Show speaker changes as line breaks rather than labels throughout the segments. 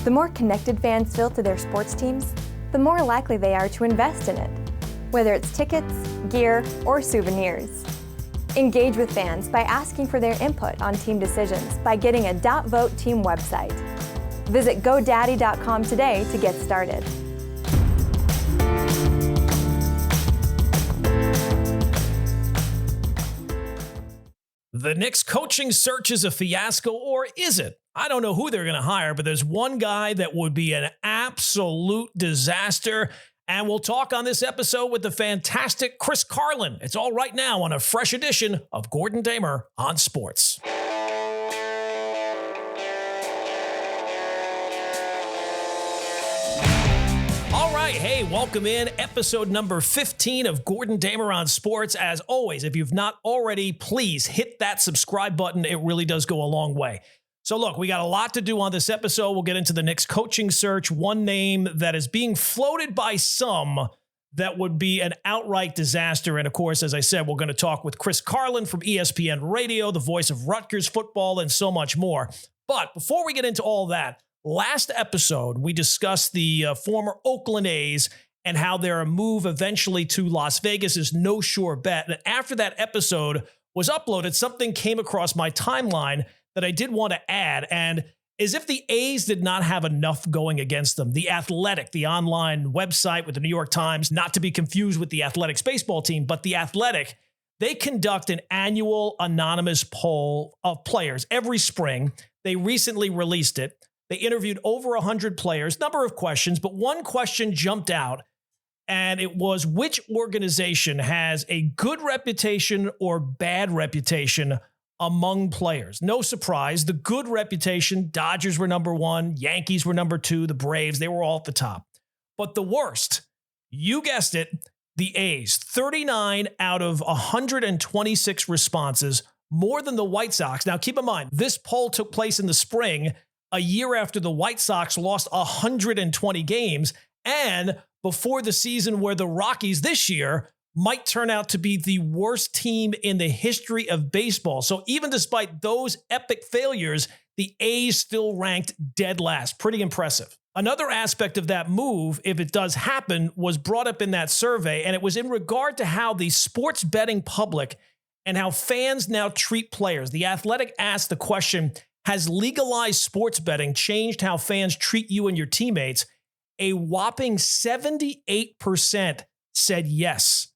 The more connected fans feel to their sports teams, the more likely they are to invest in it, whether it's tickets, gear, or souvenirs. Engage with fans by asking for their input on team decisions by getting a .vote team website. Visit GoDaddy.com today to get started.
The Knicks coaching search is a fiasco, or is it? I don't know who they're going to hire, but there's one guy that would be an absolute disaster. And we'll talk on this episode with the fantastic Chris Carlin. It's all right now on a fresh edition of Gordon Damer on Sports. Hey, welcome in episode number 15 of Gordon Damer on Sports. As always, if you've not already, please hit that subscribe button. It really does go a long way. So look, we got a lot to do on this episode. We'll get into the Knicks coaching search. One name that is being floated by some that would be an outright disaster. And of course, as I said, we're going to talk with Chris Carlin from ESPN Radio, the voice of Rutgers football, and so much more. But before we get into all that, last episode, we discussed the former Oakland A's and how their move eventually to Las Vegas is no sure bet. And after that episode was uploaded, something came across my timeline that I did want to add. And as if the A's did not have enough going against them, The Athletic, the online website with the New York Times, not to be confused with the Athletics baseball team, but The Athletic, they conduct an annual anonymous poll of players every spring. They recently released it. They interviewed over 100 players, number of questions, but one question jumped out, and it was which organization has a good reputation or bad reputation among players. No surprise, the good reputation, Dodgers were number one, Yankees were number two, the Braves, they were all at the top. But the worst, you guessed it, the A's. 39 out of 126 responses, more than the White Sox. Now keep in mind, this poll took place in the spring, a year after the White Sox lost 120 games, and before the season where the Rockies this year might turn out to be the worst team in the history of baseball. So even despite those epic failures, the A's still ranked dead last. Pretty impressive. Another aspect of that move, if it does happen, was brought up in that survey, and it was in regard to how the sports betting public and how fans now treat players. The Athletic asked the question, has legalized sports betting changed how fans treat you and your teammates? A whopping 78% said yes.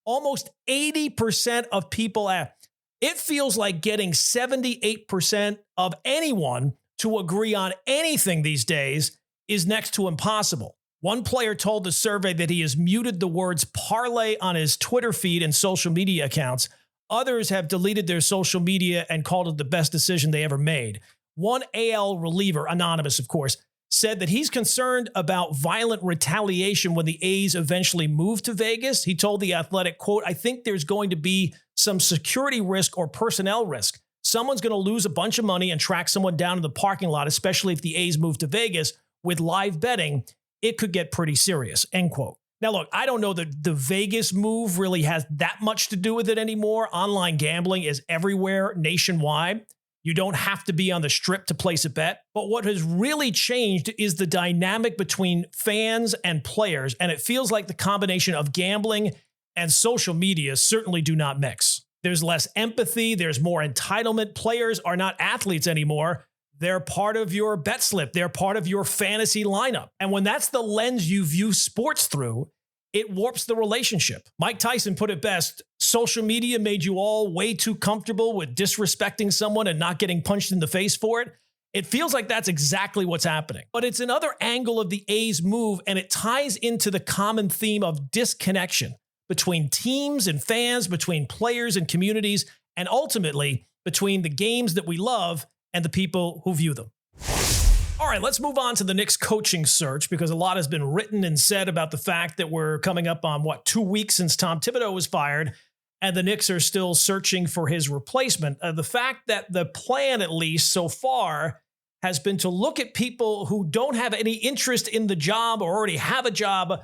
Almost 80% of people asked. It feels like getting 78% of anyone to agree on anything these days is next to impossible. One player told the survey that he has muted the words parlay on his Twitter feed and social media accounts. Others have deleted their social media and called it the best decision they ever made. One AL reliever, anonymous of course, said that he's concerned about violent retaliation when the A's eventually move to Vegas. He told The Athletic, quote, I think there's going to be some security risk or personnel risk. Someone's going to lose a bunch of money and track someone down in the parking lot, especially if the A's move to Vegas with live betting. It could get pretty serious, end quote. Now, look, I don't know that the Vegas move really has that much to do with it anymore. Online gambling is everywhere nationwide. You don't have to be on the strip to place a bet. But what has really changed is the dynamic between fans and players. And it feels like the combination of gambling and social media certainly do not mix. There's less empathy. There's more entitlement. Players are not athletes anymore. They're part of your bet slip. They're part of your fantasy lineup. And when that's the lens you view sports through, it warps the relationship. Mike Tyson put it best, social media made you all way too comfortable with disrespecting someone and not getting punched in the face for it. It feels like that's exactly what's happening. But it's another angle of the A's move, and it ties into the common theme of disconnection between teams and fans, between players and communities, and ultimately between the games that we love and the people who view them. All right, let's move on to the Knicks coaching search, because a lot has been written and said about the fact that we're coming up on, 2 weeks since Tom Thibodeau was fired, and the Knicks are still searching for his replacement. The fact that the plan, at least so far, has been to look at people who don't have any interest in the job or already have a job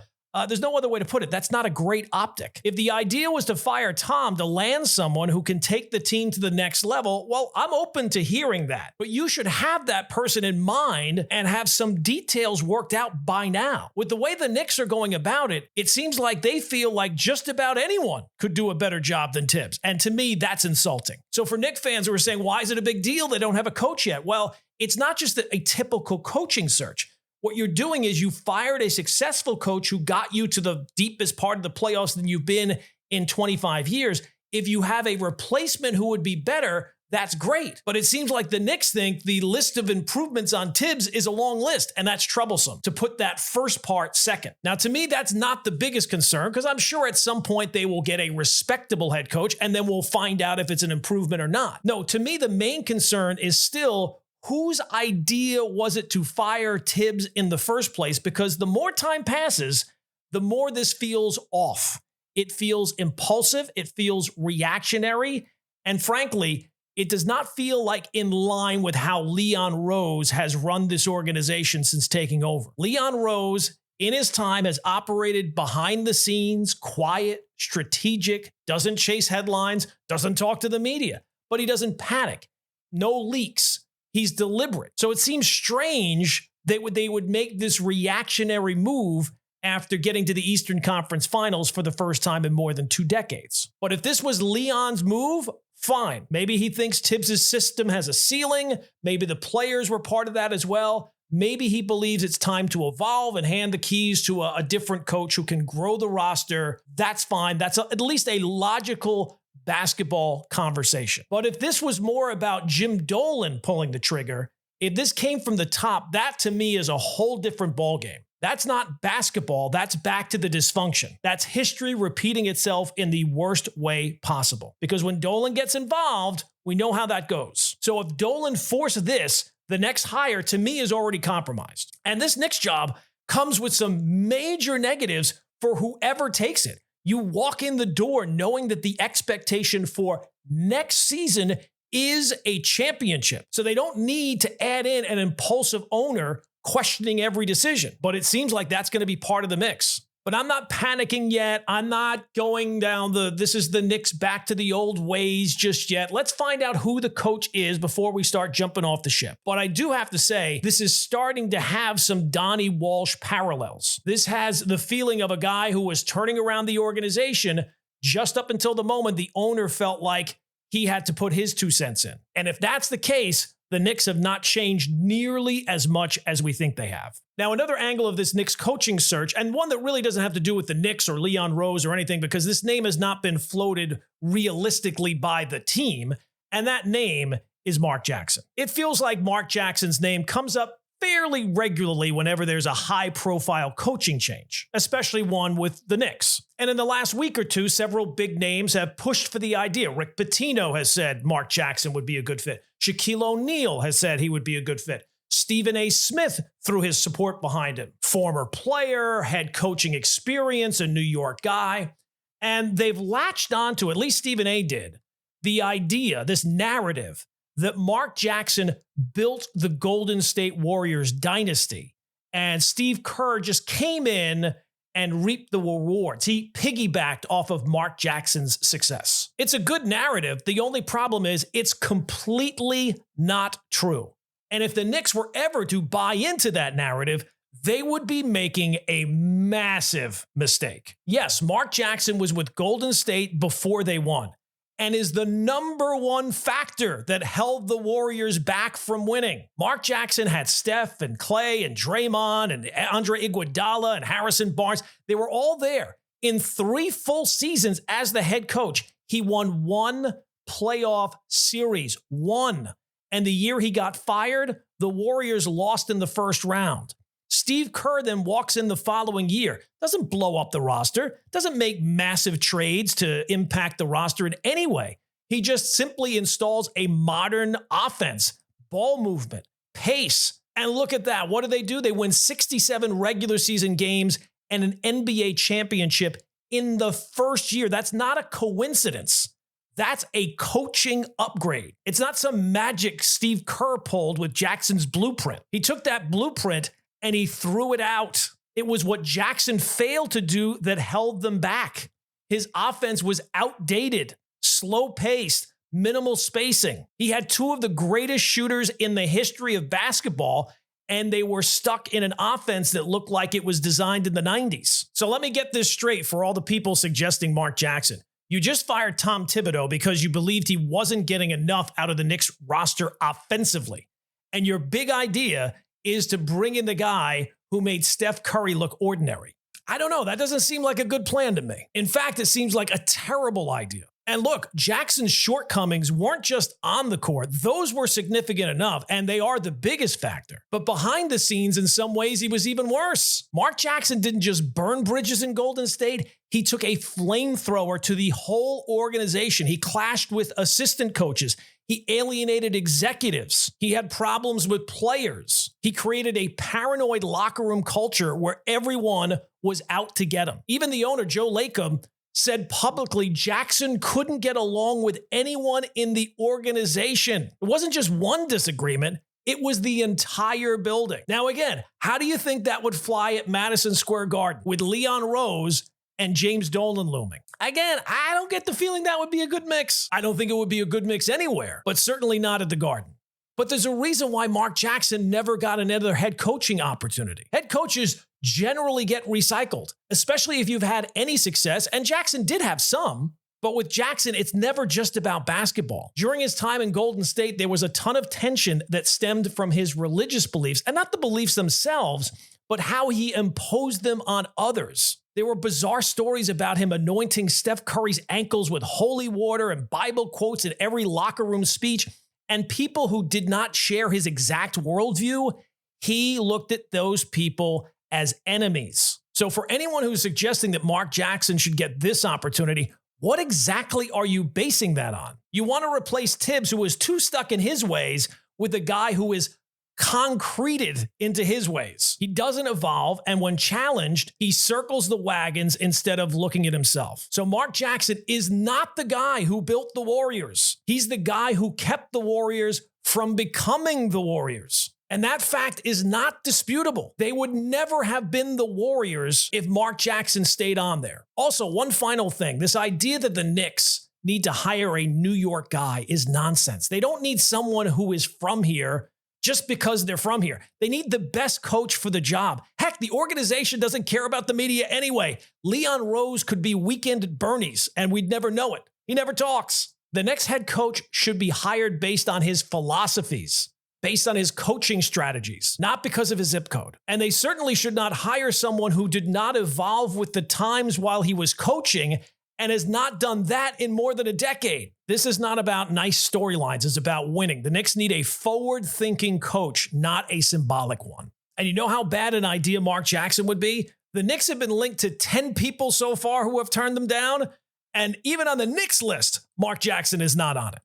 There's no other way to put it. That's not a great optic. If the idea was to fire Tom to land someone who can take the team to the next level, well, I'm open to hearing that. But you should have that person in mind and have some details worked out by now. With the way the Knicks are going about it, it seems like they feel like just about anyone could do a better job than Tibbs. And to me, that's insulting. So for Knicks fans who are saying, why is it a big deal? They don't have a coach yet. Well, it's not just a typical coaching search. What you're doing is you fired a successful coach who got you to the deepest part of the playoffs than you've been in 25 years. If you have a replacement who would be better, that's great. But it seems like the Knicks think the list of improvements on Tibbs is a long list, and that's troublesome to put that first part second. Now, to me, that's not the biggest concern because I'm sure at some point they will get a respectable head coach, and then we'll find out if it's an improvement or not. No, to me, the main concern is still whose idea was it to fire Tibbs in the first place? Because the more time passes, the more this feels off. It feels impulsive. It feels reactionary. And frankly, it does not feel like in line with how Leon Rose has run this organization since taking over. Leon Rose, in his time, has operated behind the scenes, quiet, strategic, doesn't chase headlines, doesn't talk to the media, but he doesn't panic. No leaks. He's deliberate. So it seems strange that they would make this reactionary move after getting to the Eastern Conference Finals for the first time in more than 2 decades. But if this was Leon's move, fine. Maybe he thinks Tibbs' system has a ceiling. Maybe the players were part of that as well. Maybe he believes it's time to evolve and hand the keys to a different coach who can grow the roster. That's fine. That's at least a logical basketball conversation. But if this was more about Jim Dolan pulling the trigger, if this came from the top, that to me is a whole different ballgame. That's not basketball. That's back to the dysfunction. That's history repeating itself in the worst way possible. Because when Dolan gets involved, we know how that goes. So if Dolan forced this, the next hire to me is already compromised. And this Knicks job comes with some major negatives for whoever takes it. You walk in the door knowing that the expectation for next season is a championship. So they don't need to add in an impulsive owner questioning every decision. But it seems like that's going to be part of the mix. But I'm not panicking yet. I'm not going down this is the Knicks back to the old ways just yet. Let's find out who the coach is before we start jumping off the ship. But I do have to say, this is starting to have some Donnie Walsh parallels. This has the feeling of a guy who was turning around the organization just up until the moment the owner felt like he had to put his 2 cents in. And if that's the case, the Knicks have not changed nearly as much as we think they have. Now, another angle of this Knicks coaching search, and one that really doesn't have to do with the Knicks or Leon Rose or anything, because this name has not been floated realistically by the team, and that name is Mark Jackson. It feels like Mark Jackson's name comes up fairly regularly whenever there's a high-profile coaching change, especially one with the Knicks. And in the last week or two, several big names have pushed for the idea. Rick Pitino has said Mark Jackson would be a good fit. Shaquille O'Neal has said he would be a good fit. Stephen A. Smith threw his support behind him. Former player, head coaching experience, a New York guy. And they've latched onto, at least Stephen A. did, the idea, this narrative, that Mark Jackson built the Golden State Warriors dynasty, and Steve Kerr just came in and reaped the rewards. He piggybacked off of Mark Jackson's success. It's a good narrative. The only problem is it's completely not true. And if the Knicks were ever to buy into that narrative, they would be making a massive mistake. Yes, Mark Jackson was with Golden State before they won, and is the number one factor that held the Warriors back from winning. Mark Jackson had Steph and Clay and Draymond and Andre Iguodala and Harrison Barnes. They were all there. In 3 full seasons as the head coach, he won 1 playoff series. 1. And the year he got fired, the Warriors lost in the first round. Steve Kerr then walks in the following year, doesn't blow up the roster, doesn't make massive trades to impact the roster in any way. He just simply installs a modern offense, ball movement, pace. And look at that. What do? They win 67 regular season games and an NBA championship in the first year. That's not a coincidence. That's a coaching upgrade. It's not some magic Steve Kerr pulled with Jackson's blueprint. He took that blueprint and he threw it out. It was what Jackson failed to do that held them back. His offense was outdated, slow-paced, minimal spacing. He had two of the greatest shooters in the history of basketball, and they were stuck in an offense that looked like it was designed in the 90s. So let me get this straight for all the people suggesting Mark Jackson. You just fired Tom Thibodeau because you believed he wasn't getting enough out of the Knicks roster offensively. And your big idea is to bring in the guy who made Steph Curry look ordinary. I don't know. That doesn't seem like a good plan to me. In fact, it seems like a terrible idea. And look, Jackson's shortcomings weren't just on the court. Those were significant enough, and they are the biggest factor. But behind the scenes, in some ways, he was even worse. Mark Jackson didn't just burn bridges in Golden State. He took a flamethrower to the whole organization. He clashed with assistant coaches. He alienated executives. He had problems with players. He created a paranoid locker room culture where everyone was out to get him. Even the owner, Joe Lacob, said publicly Jackson couldn't get along with anyone in the organization. It wasn't just one disagreement. It was the entire building. Now, again, how do you think that would fly at Madison Square Garden with Leon Rose and James Dolan looming? Again, I don't get the feeling that would be a good mix. I don't think it would be a good mix anywhere, but certainly not at the Garden. But there's a reason why Mark Jackson never got another head coaching opportunity. Head coaches generally get recycled, especially if you've had any success, and Jackson did have some. But with Jackson, it's never just about basketball. During his time in Golden State, there was a ton of tension that stemmed from his religious beliefs, and not the beliefs themselves, but how he imposed them on others. There were bizarre stories about him anointing Steph Curry's ankles with holy water and Bible quotes in every locker room speech. And people who did not share his exact worldview, he looked at those people as enemies. So for anyone who's suggesting that Mark Jackson should get this opportunity, what exactly are you basing that on? You want to replace Tibbs, who is too stuck in his ways, with a guy who is concreted into his ways. He doesn't evolve, and when challenged, he circles the wagons instead of looking at himself. So Mark Jackson is not the guy who built the Warriors. He's the guy who kept the Warriors from becoming the Warriors. And that fact is not disputable. They would never have been the Warriors if Mark Jackson stayed on there. Also, one final thing, this idea that the Knicks need to hire a New York guy is nonsense. They don't need someone who is from here just because they're from here. They need the best coach for the job. Heck, the organization doesn't care about the media anyway. Leon Rose could be weekend at Bernie's, and we'd never know it. He never talks. The next head coach should be hired based on his philosophies, based on his coaching strategies, not because of his zip code. And they certainly should not hire someone who did not evolve with the times while he was coaching and has not done that in more than a decade. This is not about nice storylines. It's about winning. The Knicks need a forward-thinking coach, not a symbolic one. And you know how bad an idea Mark Jackson would be? The Knicks have been linked to 10 people so far who have turned them down. And even on the Knicks list, Mark Jackson is not on it.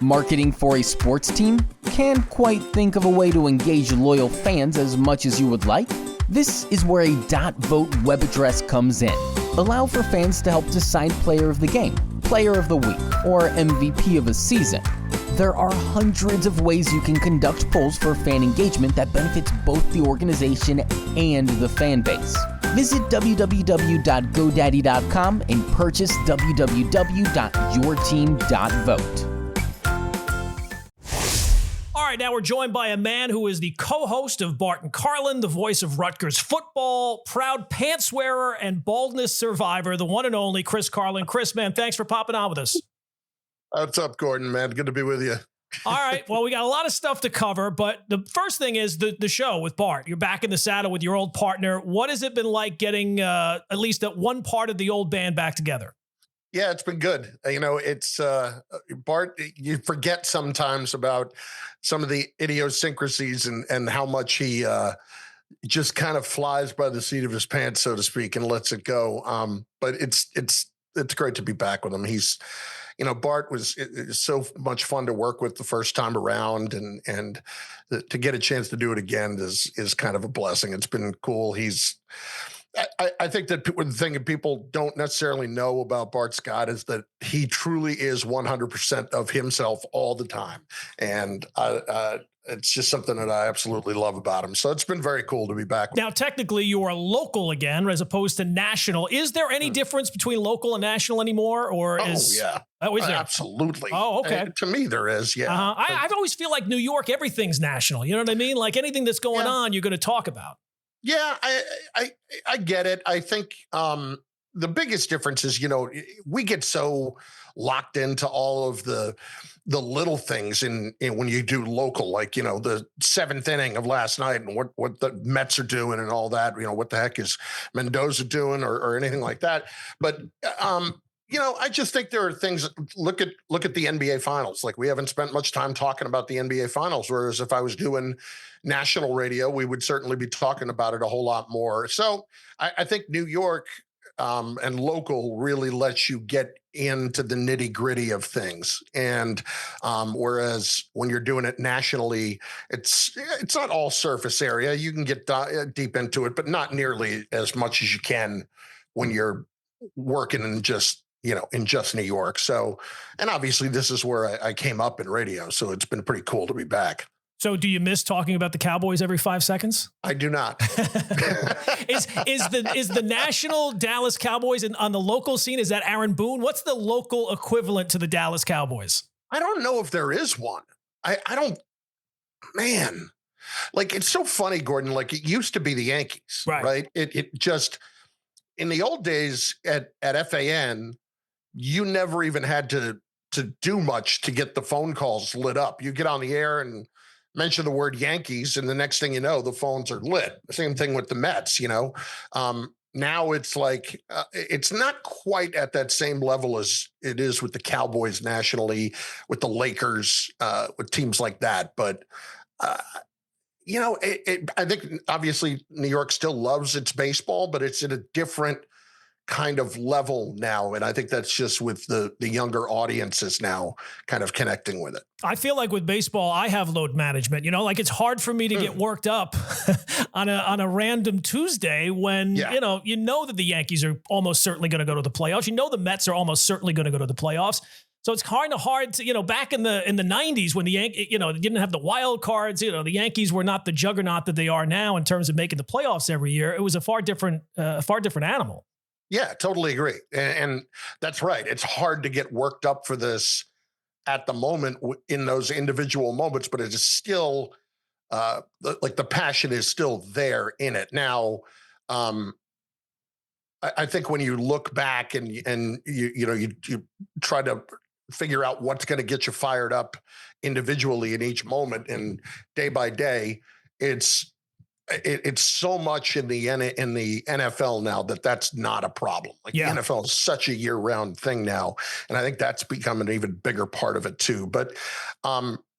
Marketing for a sports team? Can't quite think of a way to engage loyal fans as much as you would like? This is where a .vote web address comes in. Allow for fans to help decide player of the game, player of the week, or MVP of a season. There are hundreds of ways you can conduct polls for fan engagement that benefits both the organization and the fan base. Visit www.godaddy.com and purchase www.yourteam.vote.
All right, now we're joined by a man who is the co-host of Bart and Carlin, the voice of Rutgers football, proud pants wearer and baldness survivor, the one and only Chris Carlin. Chris, man, thanks for popping on with us.
What's up, Gordon, man? Good to be with you.
All right, well, we got a lot of stuff to cover, but the first thing is the show with Bart. You're back in the saddle with your old partner. What has it been like getting at least one part of the old band back together?
Yeah, it's been good. You know, it's Bart, you forget sometimes about some of the idiosyncrasies and how much he just kind of flies by the seat of his pants, so to speak, and lets it go. But it's great to be back with him. He's, you know, Bart was so much fun to work with the first time around, and to get a chance to do it again is kind of a blessing. It's been cool. I think that the thing that people don't necessarily know about Bart Scott is that he truly is 100% of himself all the time. And it's just something that I absolutely love about him. So it's been very cool to be back.
Now, technically, you are local again as opposed to national. Is there any difference between local and national anymore? Or is
is there? Absolutely.
Oh, okay.
To me, there is, yeah.
I've always feel like New York, everything's national. You know what I mean? Like anything that's going on, you're going to talk about.
Yeah, I get it. I think the biggest difference is, we get so locked into all of the little things in when you do local, like, the seventh inning of last night and what the Mets are doing and all that, what the heck is Mendoza doing or anything like that. But, I just think there are things. Look at the NBA finals. Like, we haven't spent much time talking about the NBA finals, whereas if I was doing national radio, we would certainly be talking about it a whole lot more. So I think New York and local really lets you get into the nitty gritty of things. And whereas when you're doing it nationally, it's not all surface area. You can get deep into it, but not nearly as much as you can when you're working in just New York. So, and obviously this is where I came up in radio. So it's been pretty cool to be back.
So do you miss talking about the Cowboys every 5 seconds?
I do not.
Is the national Dallas Cowboys on the local scene? Is that Aaron Boone? What's the local equivalent to the Dallas Cowboys?
I don't know if there is one. I don't, man, like, it's so funny, Gordon. Like, it used to be the Yankees, right? It just, in the old days at FAN, you never even had to do much to get the phone calls lit up. You get on the air and mention the word Yankees, and the next thing you know, the phones are lit. Same thing with the Mets, Now it's like, it's not quite at that same level as it is with the Cowboys nationally, with the Lakers, with teams like that. But, I think obviously New York still loves its baseball, but it's at a different kind of level now. And I think that's just with the younger audiences now kind of connecting with it.
I feel like with baseball, I have load management, like it's hard for me to get worked up on a random Tuesday when, you know that the Yankees are almost certainly going to go to the playoffs. The Mets are almost certainly going to go to the playoffs. So it's kind of hard to, back in the 90s when the Yankees, they didn't have the wild cards, the Yankees were not the juggernaut that they are now in terms of making the playoffs every year. It was a far different animal.
Yeah, totally agree. And that's right. It's hard to get worked up for this at the moment in those individual moments, but it is still like the passion is still there in it. Now, I think when you look back and you try to figure out what's going to get you fired up individually in each moment and day by day, it's so much in the NFL now that's not a problem. Like, the NFL is such a year-round thing now, and I think that's become an even bigger part of it too. But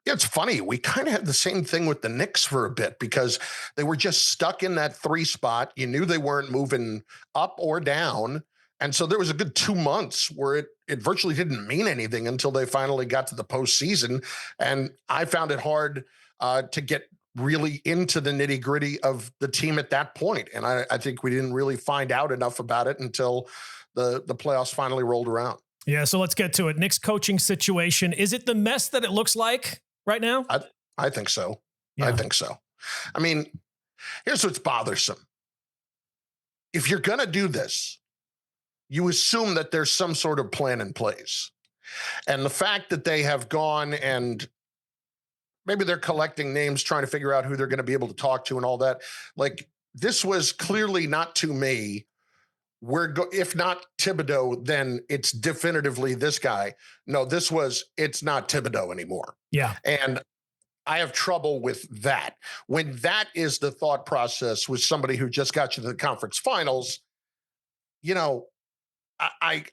it's funny, we kind of had the same thing with the Knicks for a bit because they were just stuck in that 3 spot. You knew they weren't moving up or down, and so there was a good 2 months where it virtually didn't mean anything until they finally got to the postseason. And I found it hard to get really into the nitty gritty of the team at that point. And I think we didn't really find out enough about it until the playoffs finally rolled around.
Yeah. So let's get to it. Knicks coaching situation. Is it the mess that it looks like right now?
I think so.
Yeah.
I think so. I mean, here's what's bothersome. If you're going to do this, you assume that there's some sort of plan in place. And the fact that they have gone and maybe they're collecting names, trying to figure out who they're going to be able to talk to and all that. Like, this was clearly not to me. If not Thibodeau, then it's definitively this guy. No, it's not Thibodeau anymore.
Yeah.
And I have trouble with that. When that is the thought process with somebody who just got you to the conference finals, I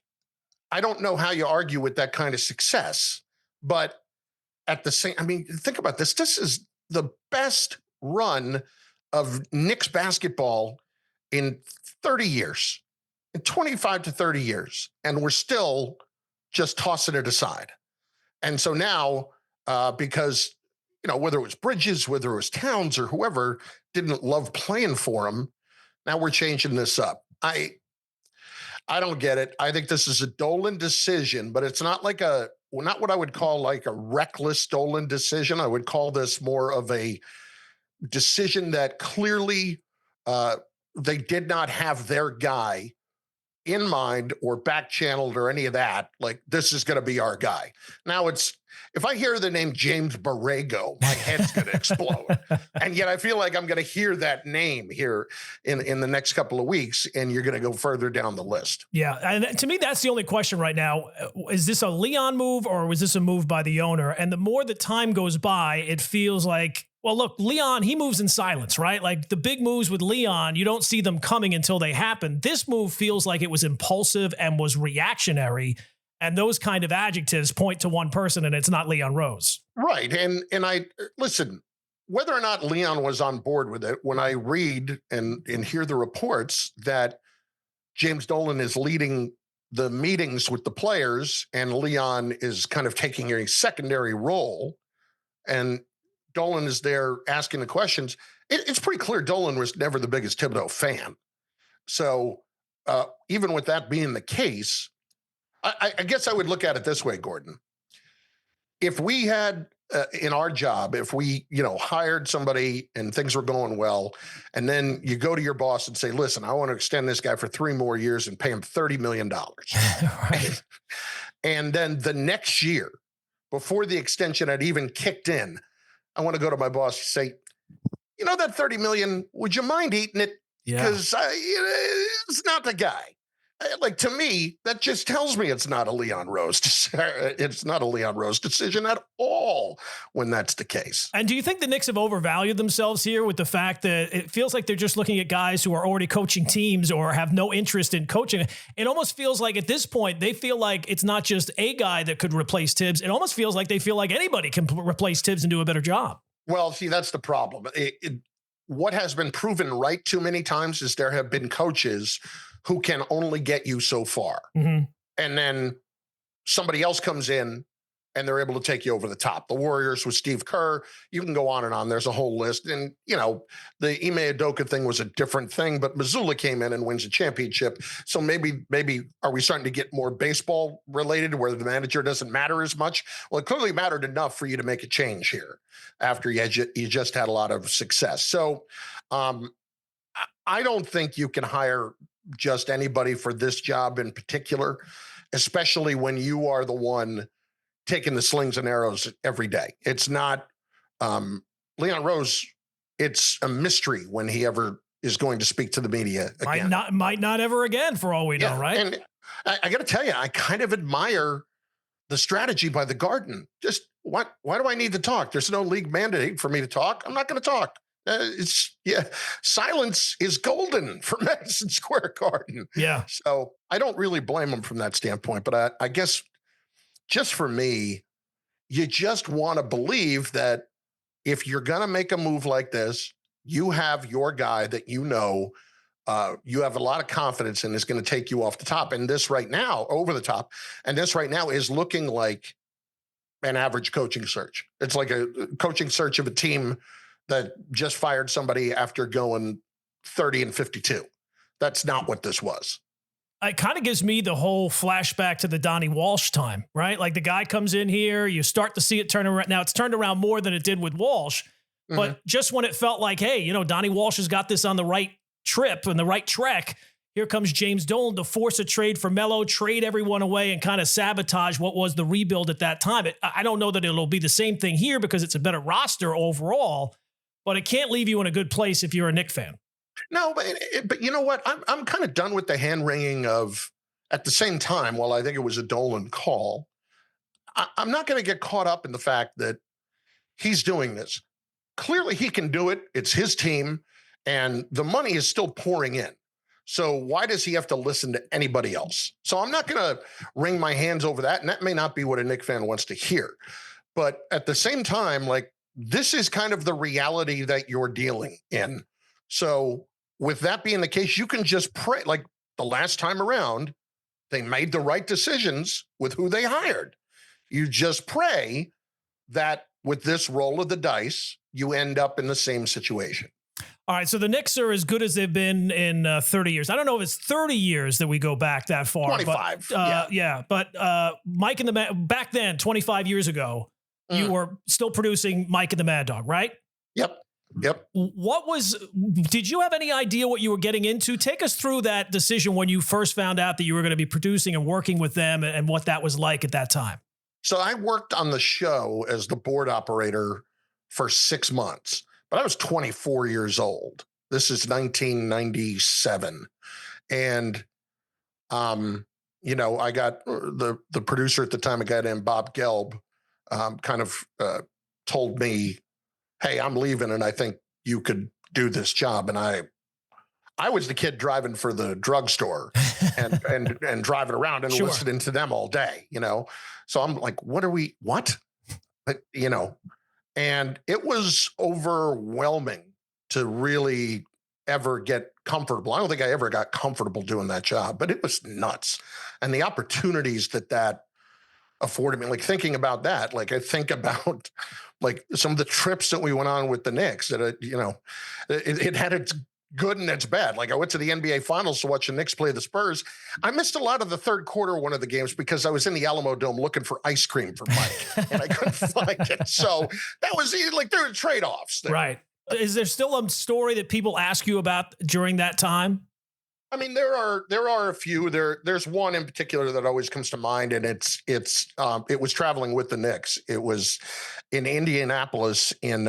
don't know how you argue with that kind of success, but at the same, think about this. This is the best run of Knicks basketball in 30 years, in 25 to 30 years. And we're still just tossing it aside. And so now, because, whether it was Bridges, whether it was Towns or whoever didn't love playing for him, now we're changing this up. I I don't get it. I think this is a Dolan decision, but it's not like not what I would call like a reckless Dolan decision. I would call this more of a decision that clearly they did not have their guy in mind or back channeled or any of that. Like, this is going to be our guy. Now, if I hear the name James Borrego, my head's going to explode. And yet I feel like I'm going to hear that name here in the next couple of weeks, and you're going to go further down the list.
Yeah. And to me, that's the only question right now. Is this a Leon move, or was this a move by the owner? And the more the time goes by, it feels like, well, look, Leon, he moves in silence, right? Like the big moves with Leon, you don't see them coming until they happen. This move feels like it was impulsive and was reactionary. And those kind of adjectives point to one person, and it's not Leon Rose.
Right. And I listen, whether or not Leon was on board with it, when I read and hear the reports that James Dolan is leading the meetings with the players and Leon is kind of taking a secondary role, and Dolan is there asking the questions, it's pretty clear Dolan was never the biggest Thibodeau fan. So even with that being the case, I guess I would look at it this way, Gordon. If we had in our job, if we, hired somebody and things were going well, and then you go to your boss and say, listen, I want to extend this guy for 3 more years and pay him $30 million. Right. And then the next year, before the extension had even kicked in, I want to go to my boss and say, that $30 million, would you mind eating it? Because it's not the guy. Like, to me, that just tells me it's not a Leon Rose. It's not a Leon Rose decision at all when that's the case.
And do you think the Knicks have overvalued themselves here with the fact that it feels like they're just looking at guys who are already coaching teams or have no interest in coaching? It almost feels like at this point, they feel like it's not just a guy that could replace Tibbs. It almost feels like they feel like anybody can replace Tibbs and do a better job.
Well, see, that's the problem. What has been proven right too many times is there have been coaches who can only get you so far. Mm-hmm. And then somebody else comes in and they're able to take you over the top. The Warriors with Steve Kerr, you can go on and on. There's a whole list. And, the Ime Udoka thing was a different thing, but Missoula came in and wins a championship. So maybe are we starting to get more baseball related where the manager doesn't matter as much? Well, it clearly mattered enough for you to make a change here after you just had a lot of success. So I don't think you can hire just anybody for this job in particular, especially when you are the one taking the slings and arrows every day. It's not Leon Rose. It's a mystery when he ever is going to speak to the media again.
Might not ever again, for all we know, right?
And I got to tell you, I kind of admire the strategy by the Garden. Just why do I need to talk? There's no league mandate for me to talk. I'm not going to talk. Silence is golden for Madison Square Garden.
Yeah.
So I don't really blame them from that standpoint, but I guess just for me, you just want to believe that if you're going to make a move like this, you have your guy that you have a lot of confidence in is going to take you off the top. And this right now, over the top, and this right now is looking like an average coaching search. It's like a coaching search of a team that just fired somebody after going 30-52. That's not what this was.
It kind of gives me the whole flashback to the Donnie Walsh time, right? Like the guy comes in here, you start to see it turn around. Now it's turned around more than it did with Walsh, but just when it felt like, hey, Donnie Walsh has got this on the right trip and the right track, here comes James Dolan to force a trade for Melo, trade everyone away and kind of sabotage what was the rebuild at that time. I don't know that it'll be the same thing here because it's a better roster overall, but it can't leave you in a good place if you're a Knicks fan.
No, but you know what? I'm kind of done with the hand-wringing of, at the same time, while I think it was a Dolan call, I'm not going to get caught up in the fact that he's doing this. Clearly he can do it. It's his team, and the money is still pouring in. So why does he have to listen to anybody else? So I'm not going to wring my hands over that, and that may not be what a Knicks fan wants to hear. But at the same time, like, this is kind of the reality that you're dealing in. So with that being the case, you can just pray. Like the last time around, they made the right decisions with who they hired. You just pray that with this roll of the dice, you end up in the same situation.
All right, so the Knicks are as good as they've been in 30 years. I don't know if it's 30 years that we go back that far.
25.
But, yeah. But Mike and the back then, 25 years ago, you were still producing Mike and the Mad Dog, right?
Yep.
Did you have any idea what you were getting into? Take us through that decision when you first found out that you were going to be producing and working with them and what that was like at that time.
So I worked on the show as the board operator for 6 months, but I was 24 years old. This is 1997. And, I got the producer at the time, a guy named Bob Gelb, told me, hey, I'm leaving and I think you could do this job. And I was the kid driving for the drugstore and driving around and listening to them all day, So I'm like, what? But, and it was overwhelming to really ever get comfortable. I don't think I ever got comfortable doing that job, but it was nuts. And the opportunities that afforded me, like thinking about that, like I think about like some of the trips that we went on with the Knicks that, it had its good and it's bad. Like I went to the NBA Finals to watch the Knicks play the Spurs. I missed a lot of the third quarter one of the games because I was in the Alamo Dome looking for ice cream for Mike and I couldn't find it. So that was like there were trade-offs there.
Right. Is there still a story that people ask you about during that time?
I mean, there are a few. There's one in particular that always comes to mind, and it was traveling with the Knicks. It was in Indianapolis in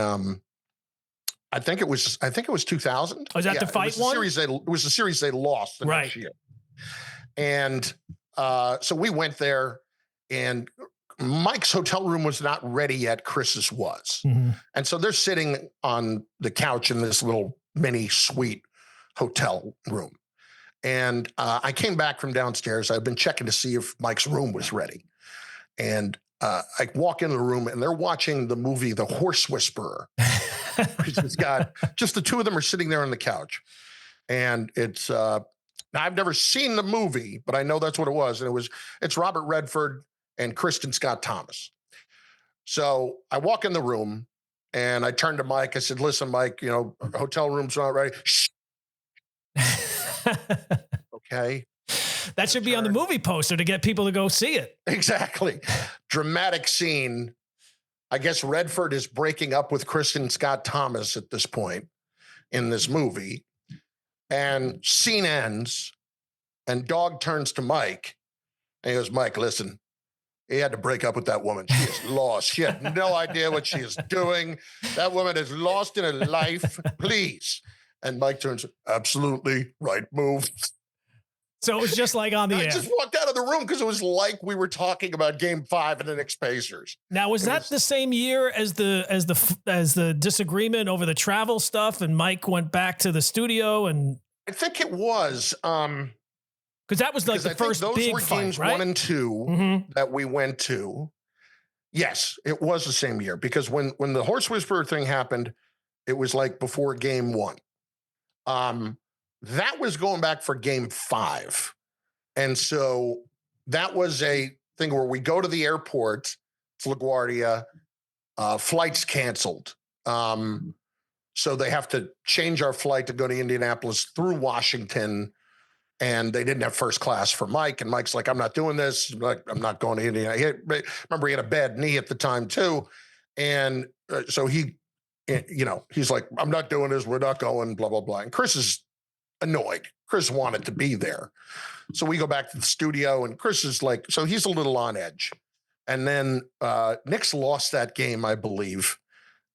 I think it was 2000.
Was that the fight one?
It was the series they lost the next year. And so we went there, and Mike's hotel room was not ready yet. Chris's was. Mm-hmm. And so they're sitting on the couch in this little mini suite hotel room. And I came back from downstairs. I've been checking to see if Mike's room was ready. And I walk into the room and they're watching the movie The Horse Whisperer. It's got just the two of them are sitting there on the couch. And it's I've never seen the movie, but I know that's what it was. And it's Robert Redford and Kristen Scott Thomas. So I walk in the room and I turned to Mike. I said, listen, Mike, hotel room's not ready. Shh. Okay.
That should be on the movie poster to get people to go see it.
Exactly. Dramatic scene. I guess Redford is breaking up with Kristen Scott Thomas at this point in this movie. And scene ends and Dog turns to Mike and he goes, Mike, listen, he had to break up with that woman. She is lost. She had no idea what she is doing. That woman is lost in her life. Please. And Mike turns, absolutely right move.
So it was just like on the air.
I just walked out of the room because it was like we were talking about Game 5 of the Knicks Pacers.
Now, was that the same year as the disagreement over the travel stuff, and Mike went back to the studio? And
I think it was
because that was like the first big fight,
games
right?
1 and 2 that we went to. Yes, it was the same year because when the Horse Whisperer thing happened, it was like before Game 1. That was going back for Game 5. And so that was a thing where we go to the airport, it's LaGuardia, flights canceled. So they have to change our flight to go to Indianapolis through Washington. And they didn't have first class for Mike. And Mike's like, I'm not doing this. Like, I'm not going to Indiana. Remember, he had a bad knee at the time too. And so he's like, I'm not doing this. We're not going, blah, blah, blah. And Chris is annoyed. Chris wanted to be there. So we go back to the studio and Chris is like, so he's a little on edge. And then Knicks lost that game, I believe.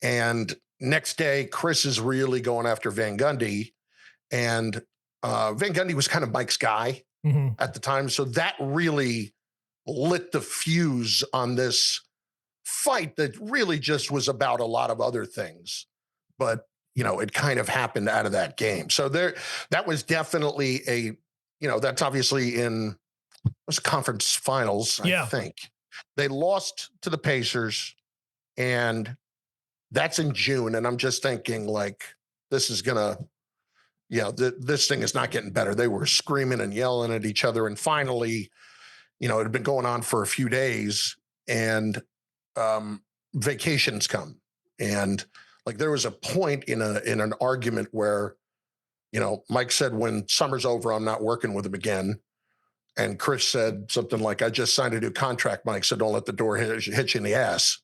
And next day, Chris is really going after Van Gundy. And Van Gundy was kind of Mike's guy at the time. So that really lit the fuse on this fight that really just was about a lot of other things. But it kind of happened out of that game. So that was definitely that's obviously in those conference finals, I think. They lost to the Pacers, and that's in June. And I'm just thinking, like, this is going to, this thing is not getting better. They were screaming and yelling at each other. And finally, it had been going on for a few days, and vacations come. And Like there was a point in an argument where, Mike said, when summer's over, I'm not working with him again. And Chris said something like, I just signed a new contract, Mike, so don't let the door hit you in the ass,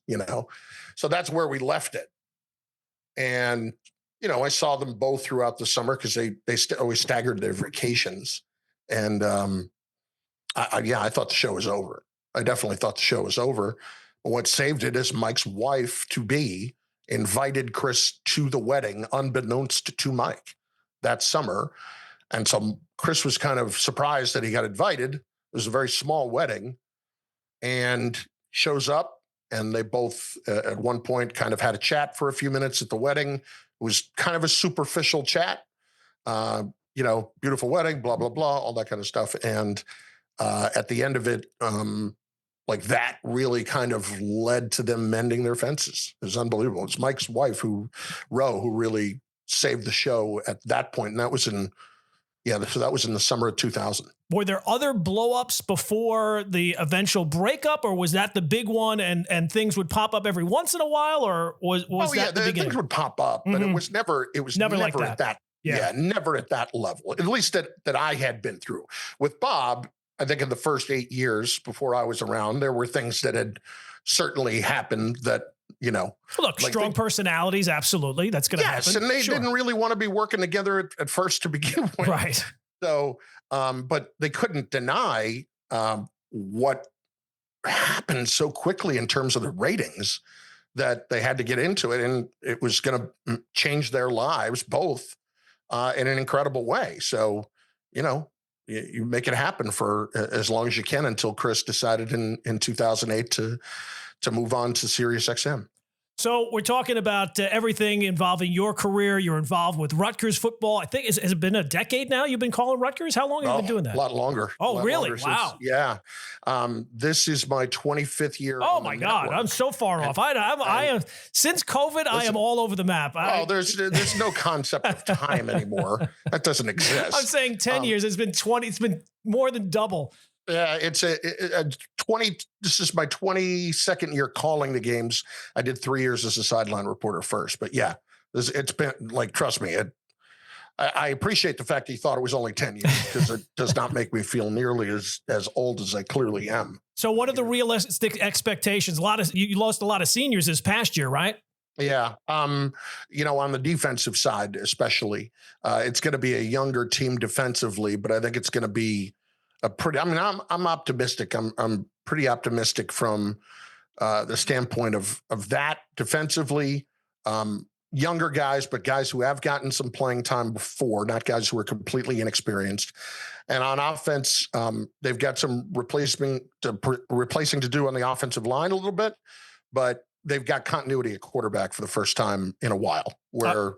So that's where we left it. And, I saw them both throughout the summer because they always staggered their vacations. And I thought the show was over. I definitely thought the show was over. But what saved it is Mike's wife-to-be invited Chris to the wedding, unbeknownst to Mike, that summer. And so Chris was kind of surprised that he got invited. It was a very small wedding, and shows up, and they both at one point kind of had a chat for a few minutes at the wedding. It was kind of a superficial chat, beautiful wedding, blah, blah, blah, all that kind of stuff. And at the end of it, like that really kind of led to them mending their fences. It was unbelievable. It's Mike's wife, who really saved the show at that point. And that was so that was in the summer of 2000.
Were there other blow-ups before the eventual breakup, or was that the big one and things would pop up every once in a while, or was that the beginning?
Things would pop up, but it was never
like that.
At that. Yeah, never at that level, at least that I had been through. With Bob, I think in the first 8 years before I was around, there were things that had certainly happened that,
look, like strong personalities. Absolutely. That's going to happen.
Yes. And they didn't really want to be working together at first to begin with.
Right.
So, but they couldn't deny what happened so quickly in terms of the ratings that they had to get into it. And it was going to change their lives both in an incredible way. So, you make it happen for as long as you can until Chris decided in 2008 to move on to Sirius XM.
So we're talking about everything involving your career. You're involved with Rutgers football. I think has it been a decade now you've been calling Rutgers? How long have you been doing that?
A lot longer.
Oh, really? Wow.
Yeah. This is my 25th year.
Oh my God. Network. I'm so far off. I am since COVID, I am all over the map.
There's no concept of time anymore. That doesn't exist.
I'm saying 10 years. It's been 20. It's been more than double.
Yeah, it's a 20. This is my 22nd year calling the games. I did 3 years as a sideline reporter first, but yeah, it's been like, trust me, I appreciate the fact he thought it was only 10 years because it does not make me feel nearly as old as I clearly am.
So, what are the realistic expectations? You lost a lot of seniors this past year, right?
Yeah. On the defensive side, especially, it's going to be a younger team defensively, but I think it's going to be I'm optimistic. I'm pretty optimistic from the standpoint of that defensively. Younger guys, but guys who have gotten some playing time before, not guys who are completely inexperienced. And on offense, they've got some replacing to do on the offensive line a little bit, but they've got continuity at quarterback for the first time in a while, where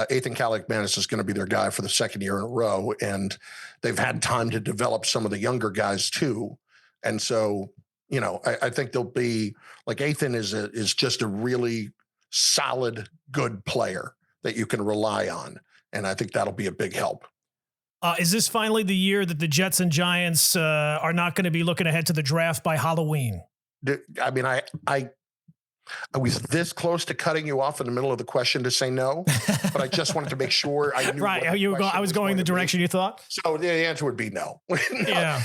Ethan Kaliakmanis is going to be their guy for the second year in a row. And they've had time to develop some of the younger guys too. And so, I think they'll be like, Ethan is just a really solid, good player that you can rely on. And I think that'll be a big help.
Is this finally the year that the Jets and Giants are not going to be looking ahead to the draft by Halloween?
I mean, I was this close to cutting you off in the middle of the question to say no, but I just wanted to make sure I knew.
Right. I was going the direction you thought.
So the answer would be no. No.
Yeah.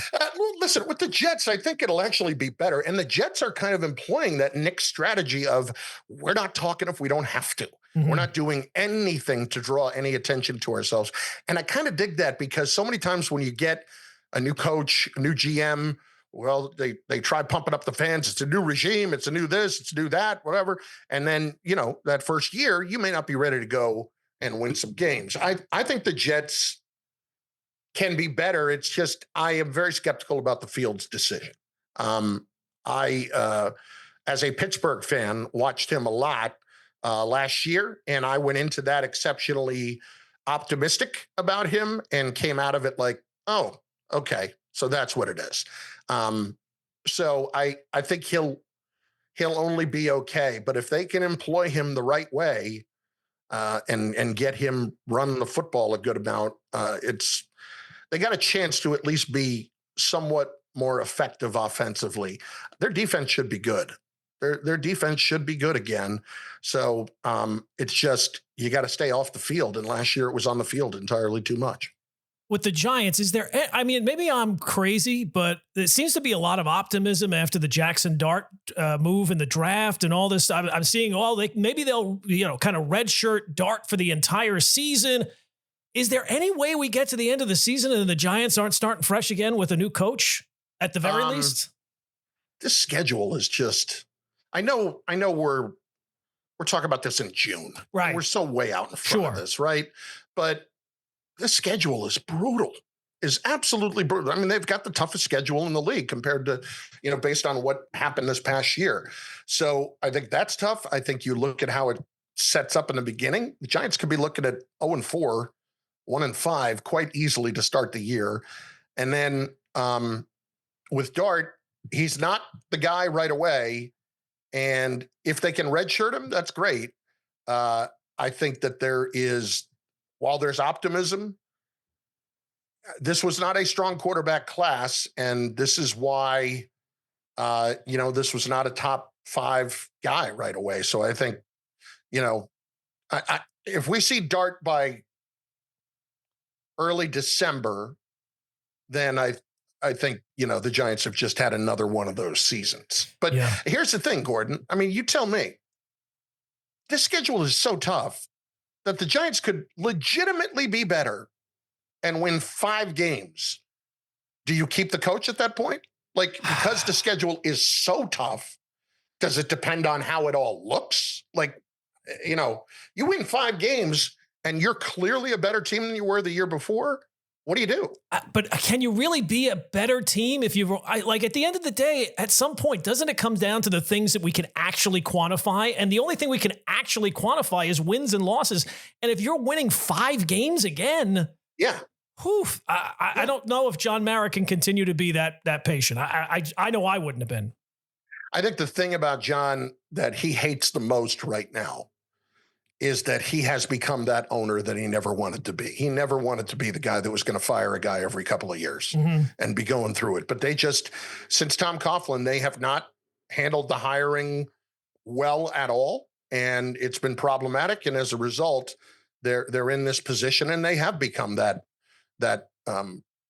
Listen, with the Jets, I think it'll actually be better. And the Jets are kind of employing that Knicks strategy of, we're not talking if we don't have to. Mm-hmm. We're not doing anything to draw any attention to ourselves. And I kind of dig that, because so many times when you get a new coach, a new GM, well, they try pumping up the fans. It's a new regime. It's a new this. It's a new that, whatever. And then, that first year, you may not be ready to go and win some games. I think the Jets can be better. It's just, I am very skeptical about the Fields decision. I, as a Pittsburgh fan, watched him a lot last year, and I went into that exceptionally optimistic about him and came out of it like, oh, okay, so that's what it is. So I think he'll only be okay, but if they can employ him the right way, and get him running the football a good amount, they got a chance to at least be somewhat more effective offensively. Their defense should be good. Their defense should be good again. So it's just you got to stay off the field. And last year it was on the field entirely too much.
With the Giants, is there, I mean, maybe I'm crazy, but there seems to be a lot of optimism after the Jackson Dart move in the draft and all this. I'm seeing maybe they'll, kind of redshirt Dart for the entire season. Is there any way we get to the end of the season and the Giants aren't starting fresh again with a new coach at the very least?
This schedule is just, I know we're talking about this in June.
Right.
We're so way out in front of this, right? But the schedule is brutal, is absolutely brutal. I mean, they've got the toughest schedule in the league compared to, based on what happened this past year. So I think that's tough. I think you look at how it sets up in the beginning. The Giants could be looking at 0-4, 1-5 quite easily to start the year. And then with Dart, he's not the guy right away. And if they can redshirt him, that's great. I think that while there's optimism, this was not a strong quarterback class. And this is why, this was not a top 5 guy right away. So I think, if we see Dart by early December, then I think, the Giants have just had another one of those seasons. But Here's the thing, Gordon. I mean, you tell me. This schedule is so tough that the Giants could legitimately be better and win 5 games. Do you keep the coach at that point? Because the schedule is so tough, does it depend on how it all looks? You win 5 games and you're clearly a better team than you were the year before. What do you do?
But can you really be a better team if you at the end of the day, at some point, doesn't it come down to the things that we can actually quantify? And the only thing we can actually quantify is wins and losses. And if you're winning 5 games again, I don't know if John Mara can continue to be that patient. I know I wouldn't have been.
I think the thing about John that he hates the most right now is that he has become that owner that he never wanted to be. He never wanted to be the guy that was going to fire a guy every couple of years and be going through it. But they just, since Tom Coughlin, they have not handled the hiring well at all. And it's been problematic. And as a result, they're in this position and they have become that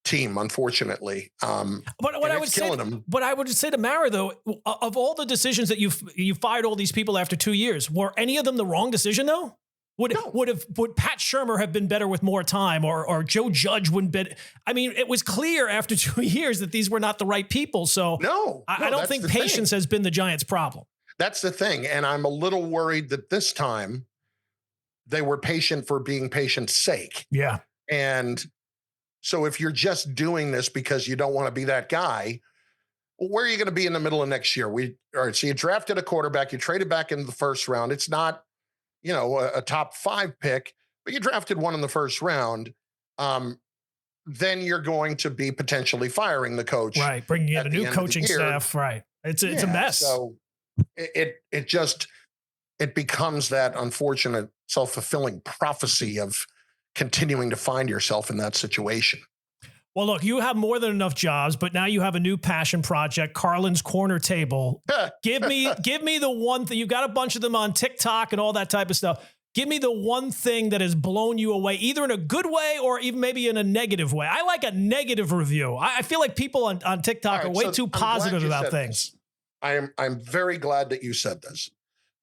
team, unfortunately.
But what I would say to Mara, though, of all the decisions that you fired all these people after 2 years, were any of them the wrong decision though? Would Pat Shurmur have been better with more time, or Joe Judge wouldn't be? I mean, it was clear after 2 years that these were not the right people. So I don't think patience has been the Giants' problem.
That's the thing. And I'm a little worried that this time they were patient for being patient's sake.
Yeah.
And so if you're just doing this because you don't want to be that guy, well, where are you going to be in the middle of next year? All right, so you drafted a quarterback, you traded back into the first round. It's not, a top 5 pick, but you drafted one in the first round. Then you're going to be potentially firing the coach.
Right, bringing in a new coaching staff. Right. It's a mess.
So it becomes that unfortunate self-fulfilling prophecy of continuing to find yourself in that situation.
Well, look, you have more than enough jobs, but now you have a new passion project, Carlin's Corner Table. Give me the one thing. You've got a bunch of them on TikTok and all that type of stuff. Give me the one thing that has blown you away, either in a good way or even maybe in a negative way. I like a negative review. I feel like people on TikTok are way too positive about things.
I'm very glad that you said this,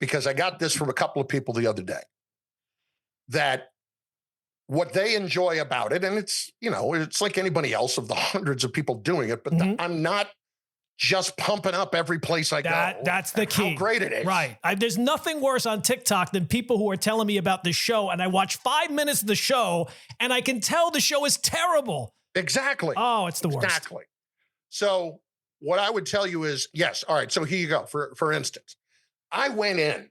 because I got this from a couple of people the other day, that what they enjoy about it, and it's like anybody else of the hundreds of people doing it, but I'm not just pumping up every place I go.
That's the key.
How great it is.
Right. There's nothing worse on TikTok than people who are telling me about the show, and I watch 5 minutes of the show and I can tell the show is terrible.
Exactly.
Oh, it's the worst.
Exactly. So what I would tell you is, yes. All right. So here you go. For instance, I went in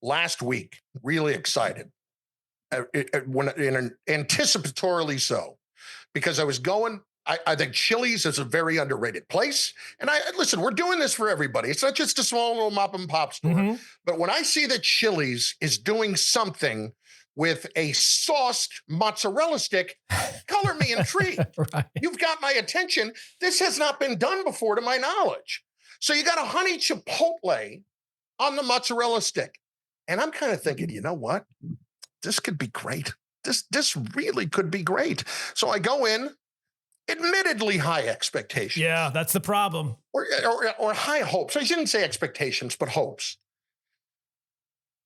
last week really excited. Anticipatorily so, because I was going, I think Chili's is a very underrated place. And listen, we're doing this for everybody. It's not just a small little mop and pop store. But when I see that Chili's is doing something with a sauced mozzarella stick, color me intrigued.
Right.
You've got my attention. This has not been done before to my knowledge. So you got a honey chipotle on the mozzarella stick. And I'm kind of thinking, you know what? This could be great. This really could be great. So I go in, admittedly high expectations.
Yeah, that's the problem.
Or high hopes. I shouldn't say expectations, but hopes.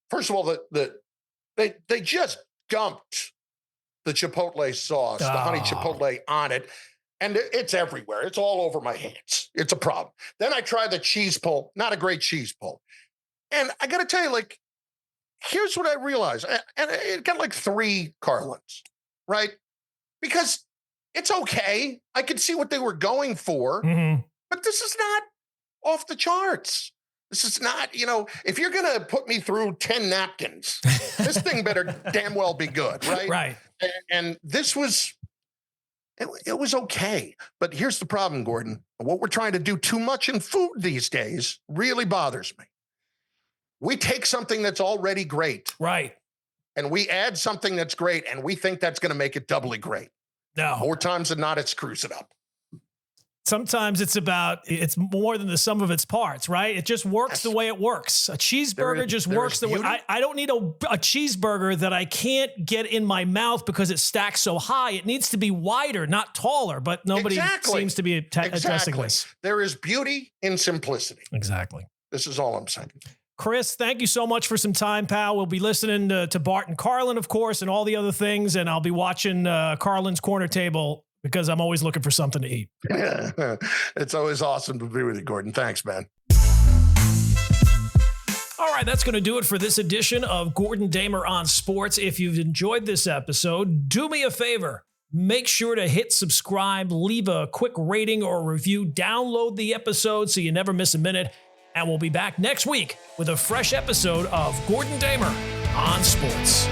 First of all, they just dumped the chipotle sauce, the honey chipotle on it, and it's everywhere. It's all over my hands. It's a problem. Then I tried the cheese pull, not a great cheese pull. And I got to tell you, like, here's what I realized. And it got like 3 Carlins, right? Because it's okay. I could see what they were going for, but this is not off the charts. This is not, if you're going to put me through 10 napkins, this thing better damn well be good, right?
Right.
And this was, it was okay. But here's the problem, Gordon. What we're trying to do too much in food these days really bothers me. We take something that's already great.
Right.
And we add something that's great, and we think that's going to make it doubly great.
No.
More times than not, it screws it up.
Sometimes it's more than the sum of its parts, right? It just works the way it works. A cheeseburger just works the way. I don't need a cheeseburger that I can't get in my mouth because it stacks so high. It needs to be wider, not taller, but nobody seems to be addressing this.
There is beauty in simplicity.
Exactly.
This is all I'm saying.
Chris, thank you so much for some time, pal. We'll be listening to Bart and Carlin, of course, and all the other things, and I'll be watching Carlin's Corner Table because I'm always looking for something to eat.
It's always awesome to be with you, Gordon. Thanks, man.
All right, that's going to do it for this edition of Gordon Damer on Sports. If you've enjoyed this episode, do me a favor. Make sure to hit subscribe, leave a quick rating or review, download the episode so you never miss a minute, and we'll be back next week with a fresh episode of Gordon Damer on Sports.